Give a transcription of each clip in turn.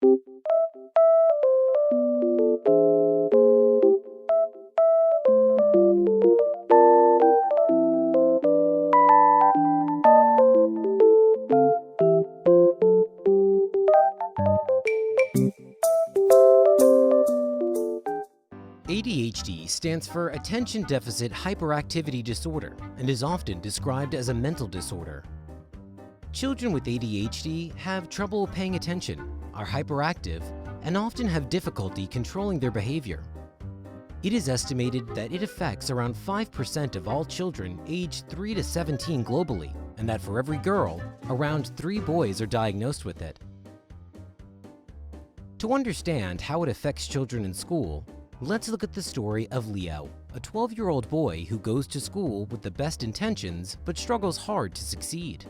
ADHD stands for Attention Deficit Hyperactivity Disorder and is often described as a mental disorder. Children with ADHD have trouble paying attention, are hyperactive, and often have difficulty controlling their behavior. It is estimated that it affects around 5% of all children aged 3 to 17 globally, and that for every girl, around 3 boys are diagnosed with it. To understand how it affects children in school, let's look at the story of Leo, a 12-year-old boy who goes to school with the best intentions but struggles hard to succeed.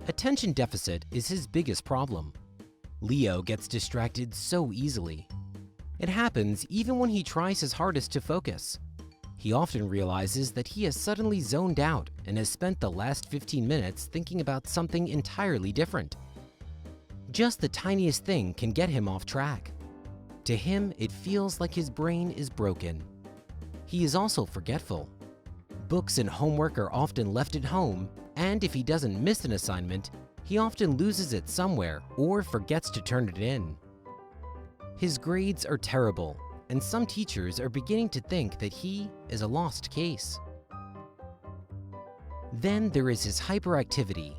Attention deficit is his biggest problem. Leo gets distracted so easily. It happens even when he tries his hardest to focus. He often realizes that he has suddenly zoned out and has spent the last 15 minutes thinking about something entirely different. Just the tiniest thing can get him off track. To him, it feels like his brain is broken. He is also forgetful. Books and homework are often left at home, and if he doesn't miss an assignment, he often loses it somewhere or forgets to turn it in. His grades are terrible, and some teachers are beginning to think that he is a lost case. Then there is his hyperactivity.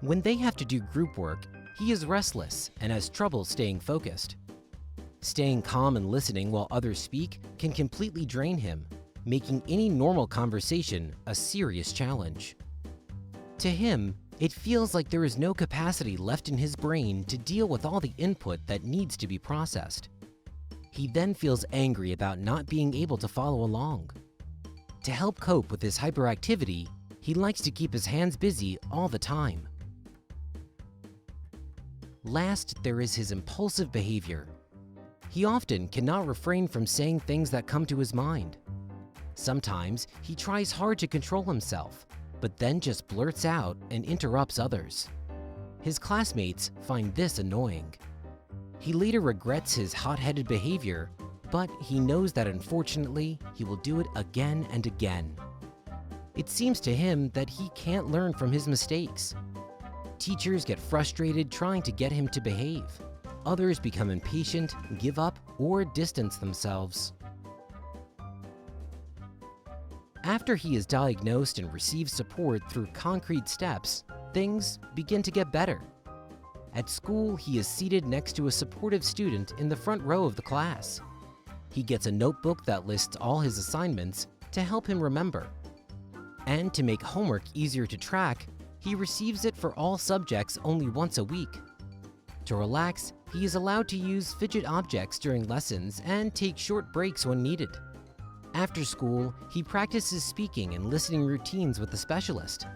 When they have to do group work, he is restless and has trouble staying focused. Staying calm and listening while others speak can completely drain him, making any normal conversation a serious challenge. To him, it feels like there is no capacity left in his brain to deal with all the input that needs to be processed. He then feels angry about not being able to follow along. To help cope with his hyperactivity, he likes to keep his hands busy all the time. Last, there is his impulsive behavior. He often cannot refrain from saying things that come to his mind. Sometimes he tries hard to control himself, but then just blurts out and interrupts others. His classmates find this annoying. He later regrets his hot-headed behavior, but he knows that unfortunately, he will do it again and again. It seems to him that he can't learn from his mistakes. Teachers get frustrated trying to get him to behave. Others become impatient, give up, or distance themselves. After he is diagnosed and receives support through concrete steps, things begin to get better. At school, he is seated next to a supportive student in the front row of the class. He gets a notebook that lists all his assignments to help him remember. And to make homework easier to track, he receives it for all subjects only once a week. To relax, he is allowed to use fidget objects during lessons and take short breaks when needed. After school, he practices speaking and listening routines with a specialist.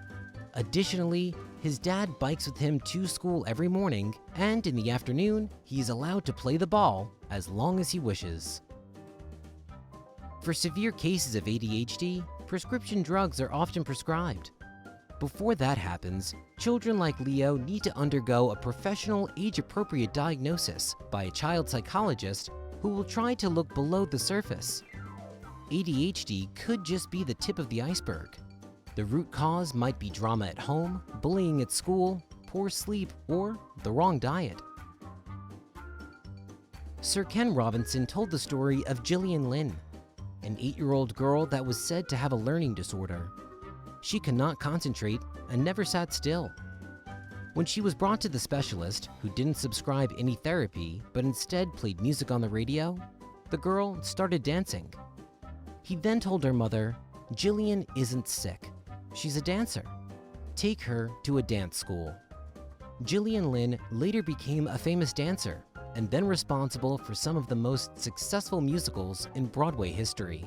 Additionally, his dad bikes with him to school every morning, and in the afternoon, he is allowed to play the ball as long as he wishes. For severe cases of ADHD, prescription drugs are often prescribed. Before that happens, children like Leo need to undergo a professional, age-appropriate diagnosis by a child psychologist who will try to look below the surface. ADHD could just be the tip of the iceberg. The root cause might be drama at home, bullying at school, poor sleep, or the wrong diet. Sir Ken Robinson told the story of Gillian Lynn, an 8-year-old girl that was said to have a learning disorder. She could not concentrate and never sat still. When she was brought to the specialist, who didn't prescribe any therapy but instead played music on the radio, the girl started dancing. He then told her mother, "Gillian isn't sick. She's a dancer. Take her to a dance school." Gillian Lynn later became a famous dancer and then responsible for some of the most successful musicals in Broadway history.